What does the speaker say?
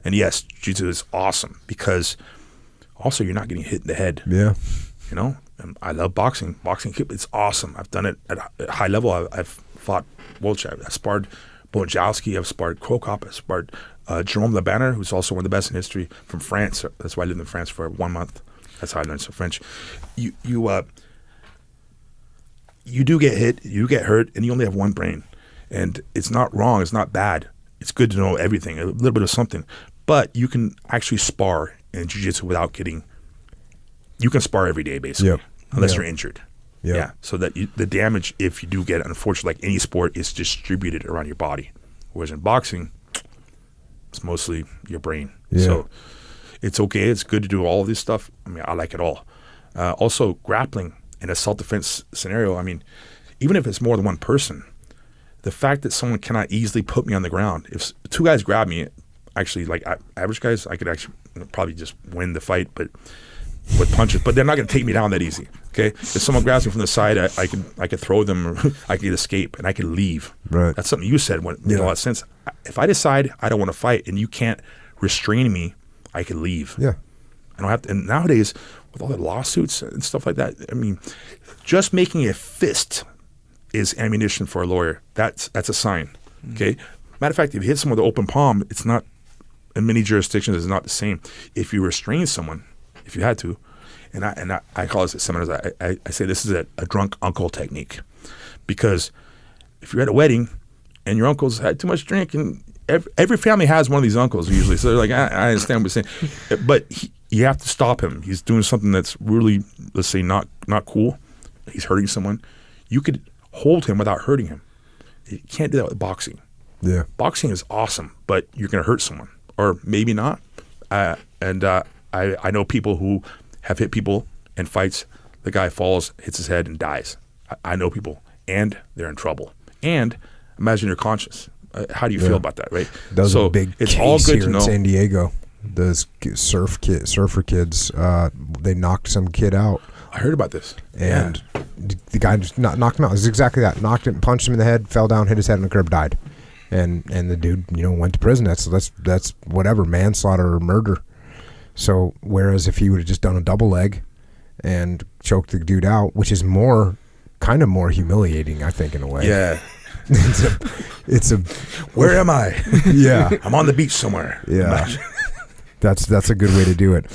And yes, jiu-jitsu is awesome because also you're not getting hit in the head. Yeah. You know, and I love boxing. Boxing, it's awesome. I've done it at a high level. I've fought world champions. I sparred Bojanowski. I've sparred Krokop. I've sparred Jerome Le Banner, who's also one of the best in history from France. That's why I lived in France for 1 month. That's how I learned some French. You do get hit, you get hurt, and you only have one brain. And it's not wrong. It's not bad. It's good to know everything, a little bit of something. But you can actually spar in jiu-jitsu without getting. You can spar every day, basically, unless you're injured. Yeah. So that the damage, if you do get it, unfortunately, like any sport, is distributed around your body. Whereas in boxing, it's mostly your brain. Yeah. So it's okay. It's good to do all of this stuff. I mean, I like it all. Also, grappling in a self-defense scenario, I mean, even if it's more than one person, the fact that someone cannot easily put me on the ground, if two guys grab me, actually, like average guys, I could actually probably just win the fight, but with punches. But they're not going to take me down that easy. Okay, if someone grabs me from the side, I could throw them, or I could escape, and I could leave. Right. That's something you said made a lot of sense. If I decide I don't want to fight, and you can't restrain me, I could leave. Yeah. I don't have to. And nowadays, with all the lawsuits and stuff like that, I mean, just making a fist is ammunition for a lawyer. That's a sign. Okay. Matter of fact, if you hit someone with an open palm, it's not, in many jurisdictions, it's not the same. If you restrain someone, if you had to, and I call this at seminars, I say this is a drunk uncle technique, because if you're at a wedding and your uncle's had too much drink, and every family has one of these uncles usually, so they're like, I understand what you're saying, but you have to stop him. He's doing something that's really, let's say, not cool. He's hurting someone. You could hold him without hurting him. You can't do that with boxing. Yeah. Boxing is awesome, but you're going to hurt someone, or maybe not. I know people who have hit people in fights. The guy falls, hits his head, and dies. I know people, and they're in trouble. And imagine you're conscious. How do you feel about that, right? That was a big case all good here to know. in San Diego. Those surfer kids, they knocked some kid out. I heard about this. And the guy just knocked him out. It was exactly that. Knocked him, punched him in the head, fell down, hit his head on the curb, died. And the dude, went to prison. That's whatever, manslaughter or murder. So whereas if he would have just done a double leg and choked the dude out, which is kind of more humiliating, I think, in a way. Yeah. it's a where am I? Yeah. I'm on the beach somewhere. Yeah. That's a good way to do it.